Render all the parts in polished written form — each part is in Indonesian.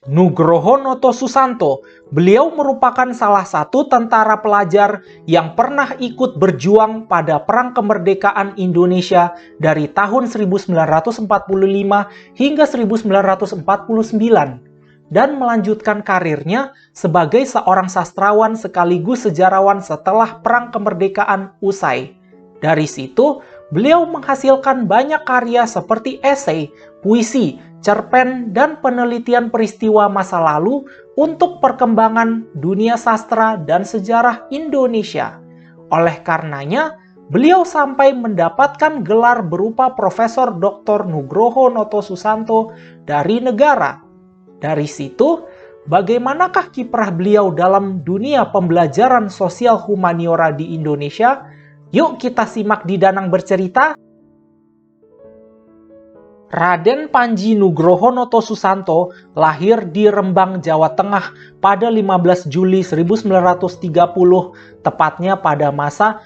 Nugroho Noto Susanto, beliau merupakan salah satu tentara pelajar yang pernah ikut berjuang pada Perang Kemerdekaan Indonesia dari tahun 1945 hingga 1949 dan melanjutkan karirnya sebagai seorang sastrawan sekaligus sejarawan setelah Perang Kemerdekaan usai. Dari situ, beliau menghasilkan banyak karya seperti esai, puisi, cerpen, dan penelitian peristiwa masa lalu untuk perkembangan dunia sastra dan sejarah Indonesia. Oleh karenanya, beliau sampai mendapatkan gelar berupa Profesor Dr. Nugroho Noto Susanto dari negara. Dari situ, bagaimanakah kiprah beliau dalam dunia pembelajaran sosial humaniora di Indonesia? Yuk kita simak di Danang Bercerita. Raden Panji Nugroho Noto Susanto lahir di Rembang, Jawa Tengah pada 15 Juli 1930, tepatnya pada masa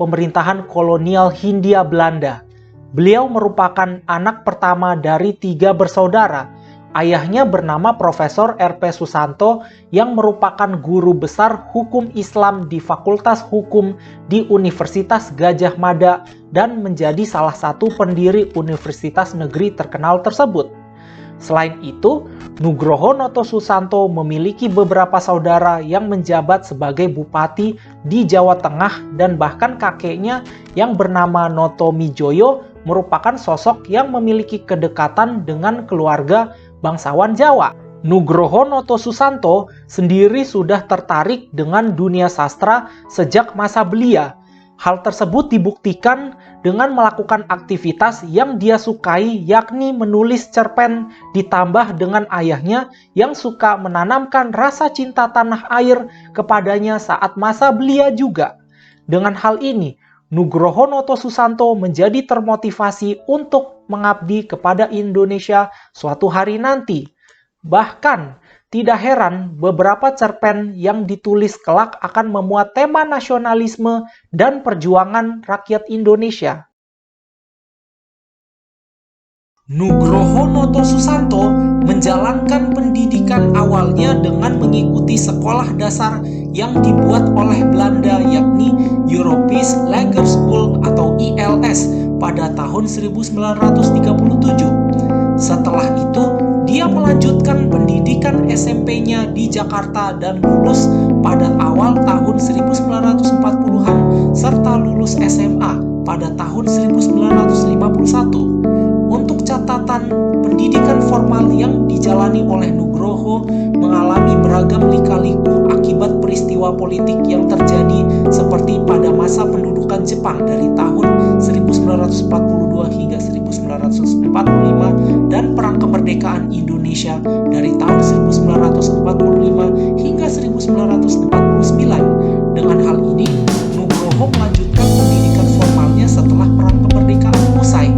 pemerintahan kolonial Hindia Belanda. Beliau merupakan anak pertama dari 3 bersaudara. Ayahnya bernama Profesor R.P. Susanto yang merupakan guru besar hukum Islam di Fakultas Hukum di Universitas Gadjah Mada dan menjadi salah satu pendiri universitas negeri terkenal tersebut. Selain itu, Nugroho Noto Susanto memiliki beberapa saudara yang menjabat sebagai bupati di Jawa Tengah dan bahkan kakeknya yang bernama Noto Mijoyo merupakan sosok yang memiliki kedekatan dengan keluarga bangsawan Jawa. Nugroho Noto Susanto sendiri sudah tertarik dengan dunia sastra sejak masa belia. Hal tersebut dibuktikan dengan melakukan aktivitas yang dia sukai, yakni menulis cerpen, ditambah dengan ayahnya yang suka menanamkan rasa cinta tanah air kepadanya saat masa belia juga. Dengan hal ini, Nugroho Noto Susanto menjadi termotivasi untuk mengabdi kepada Indonesia suatu hari nanti. Bahkan, tidak heran beberapa cerpen yang ditulis kelak akan memuat tema nasionalisme dan perjuangan rakyat Indonesia. Nugroho Noto Susanto menjalankan pendidikan awalnya dengan mengikuti sekolah dasar yang dibuat oleh Belanda, yakni Europees Lager School atau ILS pada tahun 1937. Setelah itu, dia melanjutkan pendidikan SMP-nya di Jakarta dan lulus pada awal tahun 1940-an serta lulus SMA pada tahun 1951. Untuk catatan, pendidikan formal yang dijalani oleh Nugroho mengalami beragam lika-liku akibat peristiwa politik yang terjadi seperti pada masa pendudukan Jepang dari tahun 1942 hingga 1945 dan Perang Kemerdekaan Indonesia dari tahun 1945 hingga 1949. Dengan hal ini, Nugroho melanjutkan pendidikan formalnya setelah Perang Kemerdekaan usai.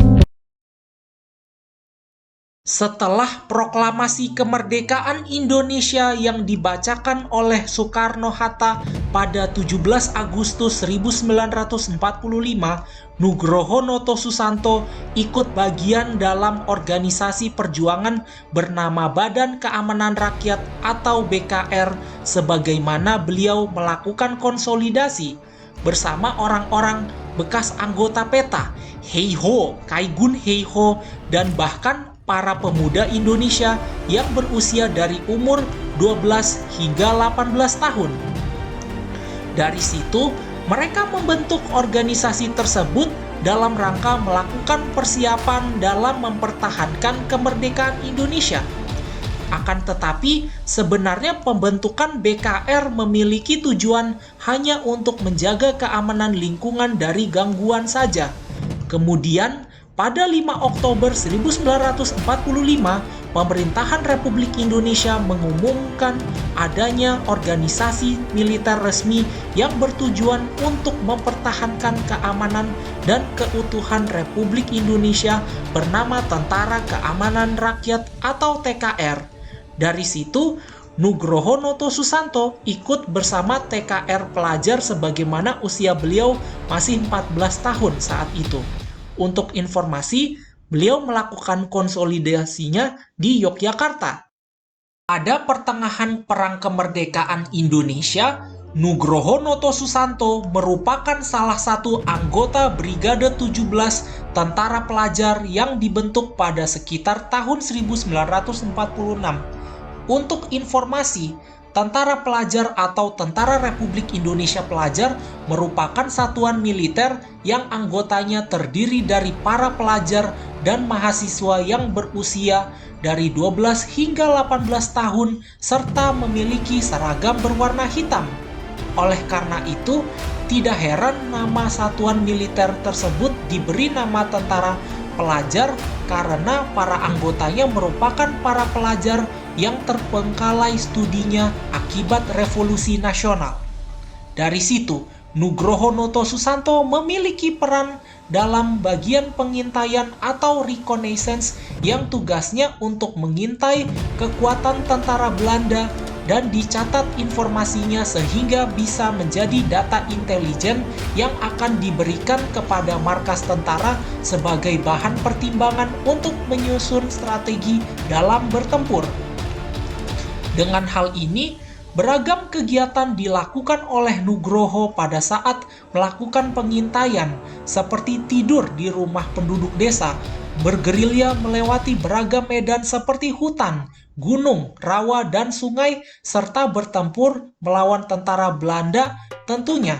Setelah proklamasi kemerdekaan Indonesia yang dibacakan oleh Soekarno-Hatta pada 17 Agustus 1945, Nugroho Noto Susanto ikut bagian dalam organisasi perjuangan bernama Badan Keamanan Rakyat atau BKR, sebagaimana beliau melakukan konsolidasi bersama orang-orang bekas anggota PETA, Heiho, Kaigun Heiho, dan bahkan para pemuda Indonesia yang berusia dari umur 12 hingga 18 tahun. Dari situ, mereka membentuk organisasi tersebut dalam rangka melakukan persiapan dalam mempertahankan kemerdekaan Indonesia. Akan tetapi, sebenarnya pembentukan BKR memiliki tujuan hanya untuk menjaga keamanan lingkungan dari gangguan saja. Kemudian, pada 5 Oktober 1945, pemerintahan Republik Indonesia mengumumkan adanya organisasi militer resmi yang bertujuan untuk mempertahankan keamanan dan keutuhan Republik Indonesia bernama Tentara Keamanan Rakyat atau TKR. Dari situ, Nugroho Noto Susanto ikut bersama TKR pelajar sebagaimana usia beliau masih 14 tahun saat itu. Untuk informasi, beliau melakukan konsolidasinya di Yogyakarta. Pada pertengahan Perang Kemerdekaan Indonesia, Nugroho Noto Susanto merupakan salah satu anggota Brigade 17 Tentara Pelajar yang dibentuk pada sekitar tahun 1946. Untuk informasi, Tentara Pelajar atau Tentara Republik Indonesia Pelajar merupakan satuan militer yang anggotanya terdiri dari para pelajar dan mahasiswa yang berusia dari 12 hingga 18 tahun serta memiliki seragam berwarna hitam. Oleh karena itu, tidak heran nama satuan militer tersebut diberi nama Tentara Pelajar karena para anggotanya merupakan para pelajar yang terbengkalai studinya akibat revolusi nasional. Dari situ, Nugroho Noto Susanto memiliki peran dalam bagian pengintaian atau reconnaissance yang tugasnya untuk mengintai kekuatan tentara Belanda dan dicatat informasinya sehingga bisa menjadi data intelijen yang akan diberikan kepada markas tentara sebagai bahan pertimbangan untuk menyusun strategi dalam bertempur. Dengan hal ini, beragam kegiatan dilakukan oleh Nugroho pada saat melakukan pengintaian, seperti tidur di rumah penduduk desa, bergerilya melewati beragam medan seperti hutan, gunung, rawa, dan sungai, serta bertempur melawan tentara Belanda tentunya.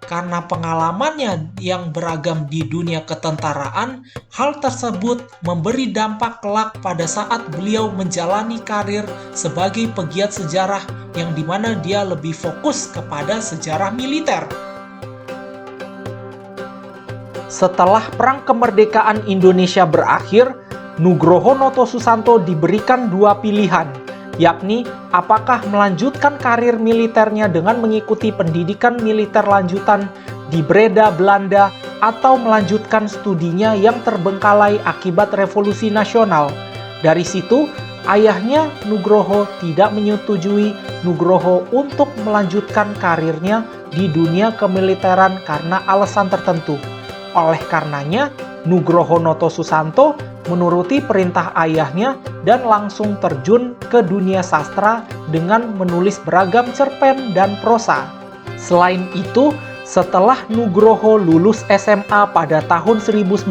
Karena pengalamannya yang beragam di dunia ketentaraan, hal tersebut memberi dampak kelak pada saat beliau menjalani karir sebagai pegiat sejarah yang dimana dia lebih fokus kepada sejarah militer. Setelah Perang Kemerdekaan Indonesia berakhir, Nugroho Noto Susanto diberikan dua pilihan, yakni apakah melanjutkan karir militernya dengan mengikuti pendidikan militer lanjutan di Breda, Belanda, atau melanjutkan studinya yang terbengkalai akibat revolusi nasional. Dari situ, ayahnya Nugroho tidak menyetujui Nugroho untuk melanjutkan karirnya di dunia kemiliteran karena alasan tertentu. Oleh karenanya, Nugroho Noto Susanto menuruti perintah ayahnya dan langsung terjun ke dunia sastra dengan menulis beragam cerpen dan prosa. Selain itu, setelah Nugroho lulus SMA pada tahun 1951,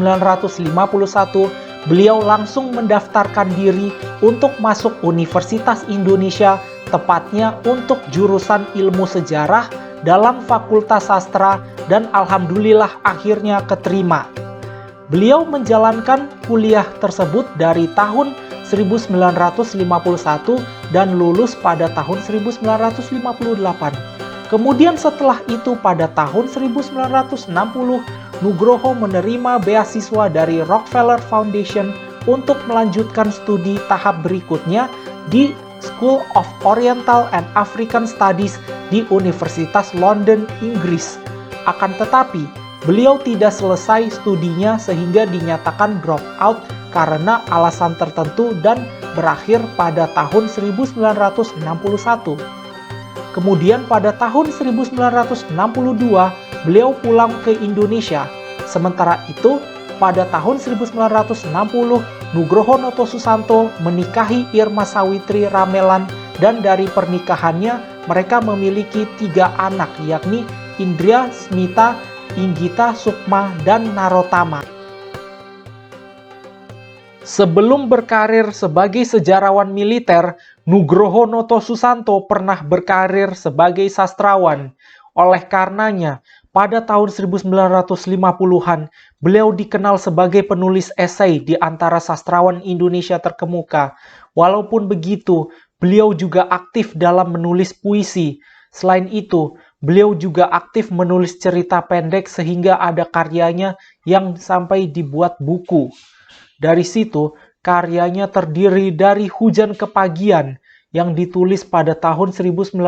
beliau langsung mendaftarkan diri untuk masuk Universitas Indonesia, tepatnya untuk jurusan ilmu sejarah dalam Fakultas Sastra, dan alhamdulillah akhirnya keterima. Beliau menjalankan kuliah tersebut dari tahun 1951 dan lulus pada tahun 1958. Kemudian setelah itu pada tahun 1960, Nugroho menerima beasiswa dari Rockefeller Foundation untuk melanjutkan studi tahap berikutnya di School of Oriental and African Studies di Universitas London, Inggris. Akan tetapi, beliau tidak selesai studinya sehingga dinyatakan drop out karena alasan tertentu dan berakhir pada tahun 1961. Kemudian pada tahun 1962, beliau pulang ke Indonesia. Sementara itu, pada tahun 1960, Nugroho Noto Susanto menikahi Irma Sawitri Ramelan dan dari pernikahannya mereka memiliki 3 anak, yakni Indria, Smita, Inggita, Sukma, dan Narotama. Sebelum berkarir sebagai sejarawan militer, Nugroho Noto Susanto pernah berkarir sebagai sastrawan. Oleh karenanya, pada tahun 1950-an, beliau dikenal sebagai penulis esai di antara sastrawan Indonesia terkemuka. Walaupun begitu, beliau juga aktif dalam menulis puisi. Selain itu, beliau juga aktif menulis cerita pendek sehingga ada karyanya yang sampai dibuat buku. Dari situ, karyanya terdiri dari Hujan Kepagian yang ditulis pada tahun 1958,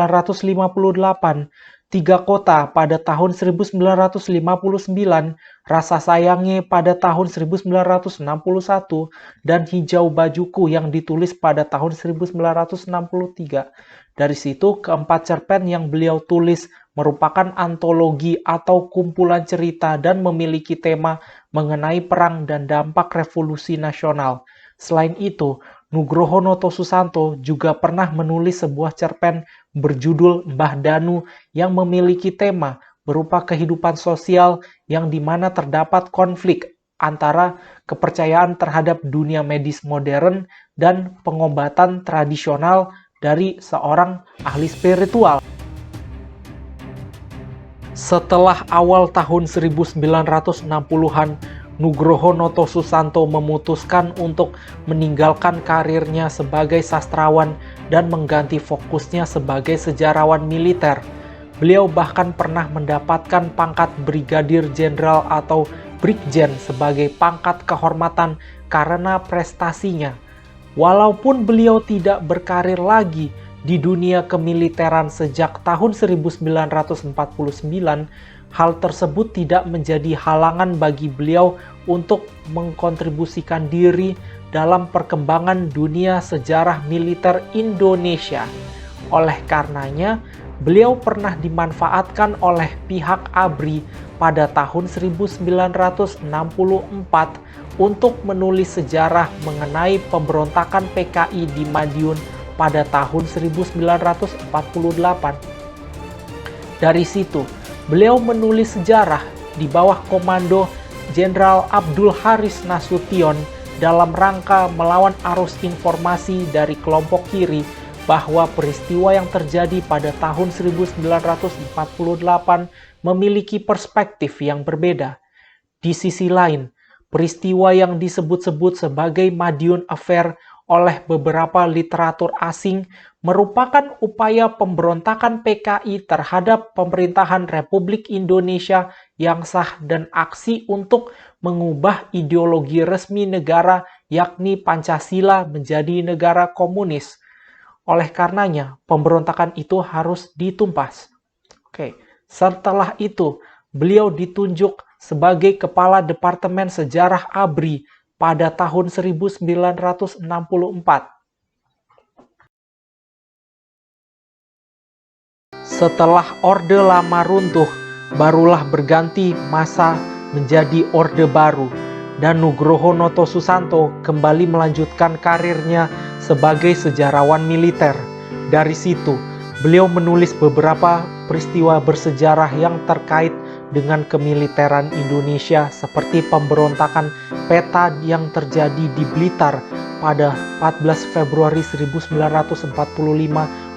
Tiga Kota pada tahun 1959, Rasa Sayangnya pada tahun 1961, dan Hijau Bajuku yang ditulis pada tahun 1963. Dari situ, keempat cerpen yang beliau tulis merupakan antologi atau kumpulan cerita dan memiliki tema mengenai perang dan dampak revolusi nasional. Selain itu, Nugroho Noto Susanto juga pernah menulis sebuah cerpen berjudul Mbah Danu yang memiliki tema berupa kehidupan sosial yang dimana terdapat konflik antara kepercayaan terhadap dunia medis modern dan pengobatan tradisional dari seorang ahli spiritual. Setelah awal tahun 1960-an, Nugroho Noto Susanto memutuskan untuk meninggalkan karirnya sebagai sastrawan dan mengganti fokusnya sebagai sejarawan militer. Beliau bahkan pernah mendapatkan pangkat Brigadir Jenderal atau Brigjen sebagai pangkat kehormatan karena prestasinya. Walaupun beliau tidak berkarir lagi di dunia kemiliteran sejak tahun 1949, hal tersebut tidak menjadi halangan bagi beliau untuk mengkontribusikan diri dalam perkembangan dunia sejarah militer Indonesia. Oleh karenanya, beliau pernah dimanfaatkan oleh pihak ABRI pada tahun 1964 untuk menulis sejarah mengenai pemberontakan PKI di Madiun pada tahun 1948. Dari situ, beliau menulis sejarah di bawah komando Jenderal Abdul Haris Nasution dalam rangka melawan arus informasi dari kelompok kiri bahwa peristiwa yang terjadi pada tahun 1948 memiliki perspektif yang berbeda. Di sisi lain, peristiwa yang disebut-sebut sebagai Madiun Affair oleh beberapa literatur asing merupakan upaya pemberontakan PKI terhadap pemerintahan Republik Indonesia yang sah dan aksi untuk mengubah ideologi resmi negara yakni Pancasila menjadi negara komunis. Oleh karenanya, pemberontakan itu harus ditumpas. Setelah itu, beliau ditunjuk sebagai Kepala Departemen Sejarah ABRI pada tahun 1964. Setelah Orde Lama runtuh, barulah berganti masa menjadi Orde Baru, dan Nugroho Noto Susanto kembali melanjutkan karirnya sebagai sejarawan militer. Dari situ, beliau menulis beberapa peristiwa bersejarah yang terkait dengan kemiliteran Indonesia seperti pemberontakan PETA yang terjadi di Blitar pada 14 Februari 1945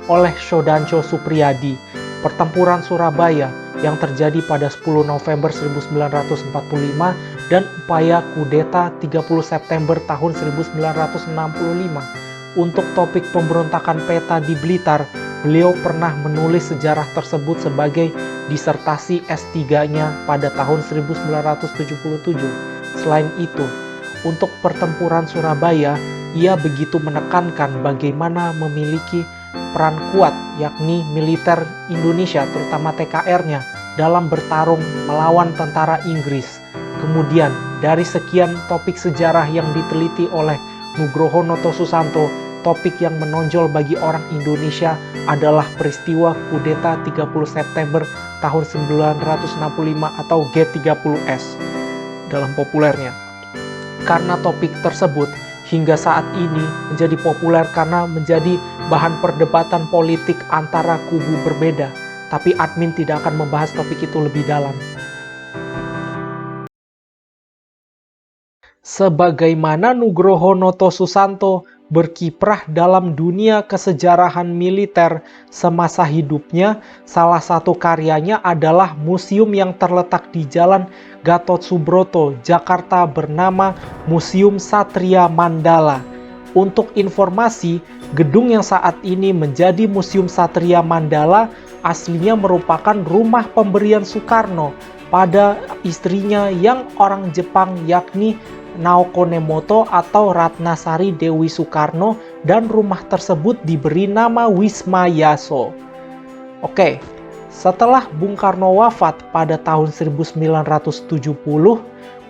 oleh Syodanco Supriyadi, pertempuran Surabaya yang terjadi pada 10 November 1945, dan upaya kudeta 30 September tahun 1965. Untuk topik pemberontakan PETA di Blitar, beliau pernah menulis sejarah tersebut sebagai disertasi S3-nya pada tahun 1977. Selain itu, untuk pertempuran Surabaya, ia begitu menekankan bagaimana memiliki peran kuat, yakni militer Indonesia, terutama TKR-nya, dalam bertarung melawan tentara Inggris. Kemudian, dari sekian topik sejarah yang diteliti oleh Nugroho Noto Susanto, topik yang menonjol bagi orang Indonesia adalah peristiwa kudeta 30 September tahun 1965 atau G30S dalam populernya. Karena topik tersebut hingga saat ini menjadi populer karena menjadi bahan perdebatan politik antara kubu berbeda, tapi admin tidak akan membahas topik itu lebih dalam. Sebagaimana Nugroho Noto Susanto berkiprah dalam dunia kesejarahan militer semasa hidupnya, salah satu karyanya adalah museum yang terletak di Jalan Gatot Subroto, Jakarta bernama Museum Satria Mandala. Untuk informasi, gedung yang saat ini menjadi Museum Satria Mandala aslinya merupakan rumah pemberian Soekarno pada istrinya yang orang Jepang yakni Naoko Nemoto atau Ratnasari Dewi Soekarno, dan rumah tersebut diberi nama Wisma Yaso. Setelah Bung Karno wafat pada tahun 1970,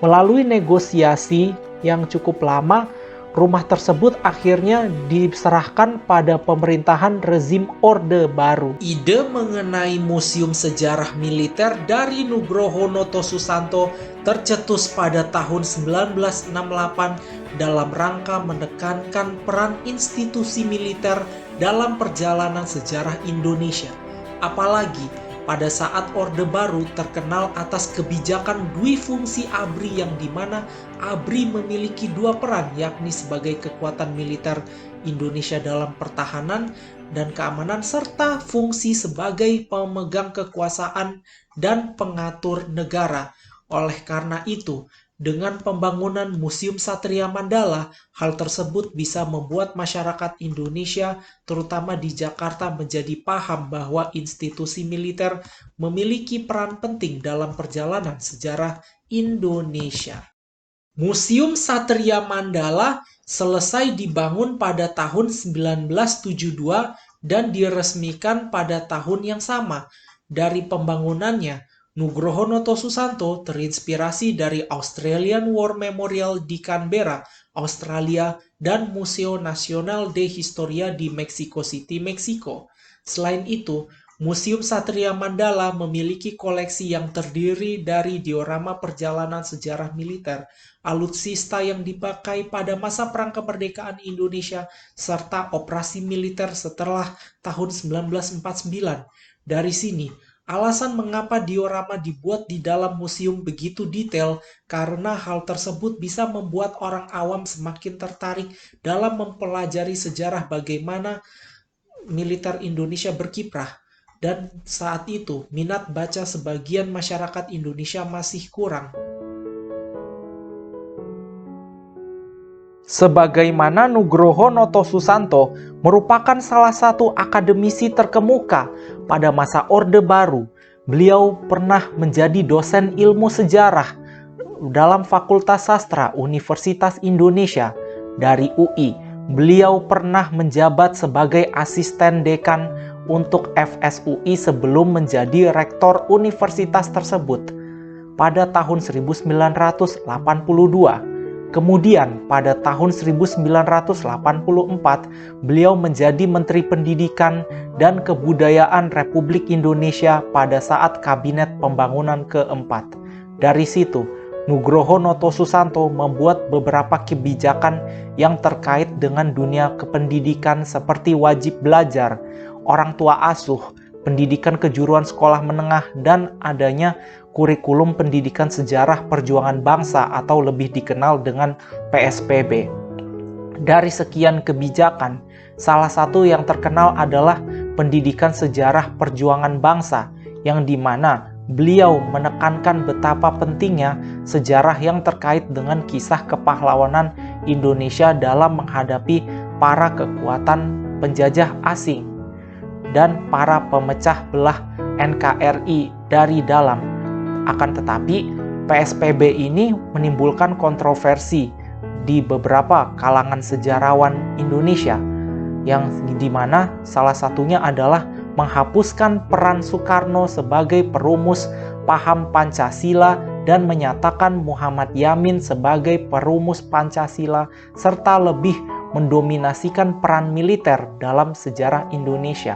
melalui negosiasi yang cukup lama, rumah tersebut akhirnya diserahkan pada pemerintahan rezim Orde Baru. Ide mengenai Museum Sejarah Militer dari Nugroho Noto Susanto tercetus pada tahun 1968 dalam rangka menekankan peran institusi militer dalam perjalanan sejarah Indonesia. Apalagi pada saat Orde Baru terkenal atas kebijakan duifungsi ABRI, yang dimana ABRI memiliki dua peran, yakni sebagai kekuatan militer Indonesia dalam pertahanan dan keamanan, serta fungsi sebagai pemegang kekuasaan dan pengatur negara. Oleh karena itu, dengan pembangunan Museum Satria Mandala, hal tersebut bisa membuat masyarakat Indonesia, terutama di Jakarta, menjadi paham bahwa institusi militer memiliki peran penting dalam perjalanan sejarah Indonesia. Museum Satria Mandala selesai dibangun pada tahun 1972 dan diresmikan pada tahun yang sama. Dari pembangunannya, Nugroho Noto Susanto terinspirasi dari Australian War Memorial di Canberra, Australia, dan Museo Nacional de Historia di Mexico City, Meksiko. Selain itu, Museum Satria Mandala memiliki koleksi yang terdiri dari diorama perjalanan sejarah militer, alutsista yang dipakai pada masa Perang Kemerdekaan Indonesia, serta operasi militer setelah tahun 1949. Dari sini, alasan mengapa diorama dibuat di dalam museum begitu detail, karena hal tersebut bisa membuat orang awam semakin tertarik dalam mempelajari sejarah bagaimana militer Indonesia berkiprah. Dan saat itu, minat baca sebagian masyarakat Indonesia masih kurang. Sebagaimana Nugroho Noto Susanto merupakan salah satu akademisi terkemuka pada masa Orde Baru, beliau pernah menjadi dosen ilmu sejarah dalam Fakultas Sastra Universitas Indonesia dari UI. Beliau pernah menjabat sebagai asisten dekan untuk FSUI sebelum menjadi rektor universitas tersebut pada tahun 1982. Kemudian pada tahun 1984, beliau menjadi Menteri Pendidikan dan Kebudayaan Republik Indonesia pada saat Kabinet Pembangunan keempat. Dari situ, Nugroho Noto Susanto membuat beberapa kebijakan yang terkait dengan dunia kependidikan seperti wajib belajar, orang tua asuh, pendidikan kejuruan sekolah menengah, dan adanya kurikulum pendidikan sejarah perjuangan bangsa atau lebih dikenal dengan PSPB. Dari sekian kebijakan, salah satu yang terkenal adalah pendidikan sejarah perjuangan bangsa, yang dimana beliau menekankan betapa pentingnya sejarah yang terkait dengan kisah kepahlawanan Indonesia dalam menghadapi para kekuatan penjajah asing dan para pemecah belah NKRI dari dalam. Akan tetapi, PSPB ini menimbulkan kontroversi di beberapa kalangan sejarawan Indonesia, yang dimana salah satunya adalah menghapuskan peran Soekarno sebagai perumus paham Pancasila dan menyatakan Muhammad Yamin sebagai perumus Pancasila, serta lebih mendominasikan peran militer dalam sejarah Indonesia.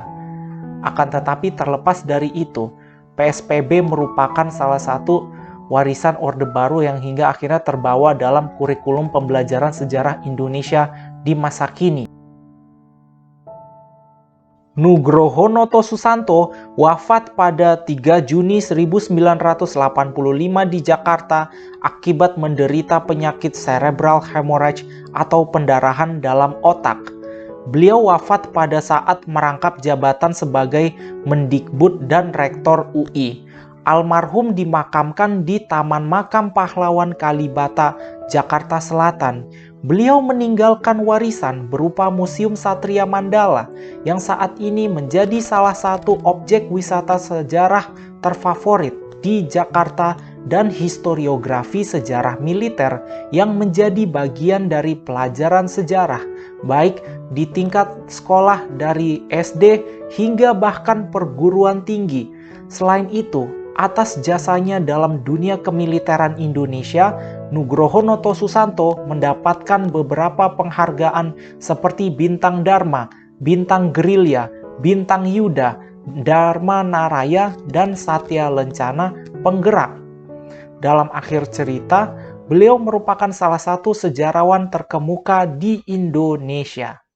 Akan tetapi terlepas dari itu, PSPB merupakan salah satu warisan Orde Baru yang hingga akhirnya terbawa dalam kurikulum pembelajaran sejarah Indonesia di masa kini. Nugroho Noto Susanto wafat pada 3 Juni 1985 di Jakarta akibat menderita penyakit cerebral hemorrhage atau pendarahan dalam otak. Beliau wafat pada saat merangkap jabatan sebagai Mendikbud dan Rektor UI. Almarhum dimakamkan di Taman Makam Pahlawan Kalibata, Jakarta Selatan. Beliau meninggalkan warisan berupa Museum Satria Mandala yang saat ini menjadi salah satu objek wisata sejarah terfavorit di Jakarta dan historiografi sejarah militer yang menjadi bagian dari pelajaran sejarah, baik di tingkat sekolah dari SD hingga bahkan perguruan tinggi. Selain itu, atas jasanya dalam dunia kemiliteran Indonesia, Nugroho Noto Susanto mendapatkan beberapa penghargaan seperti Bintang Dharma, Bintang Gerilya, Bintang Yuda, Dharma Naraya, dan Satya Lencana Penggerak. Dalam akhir cerita, beliau merupakan salah satu sejarawan terkemuka di Indonesia.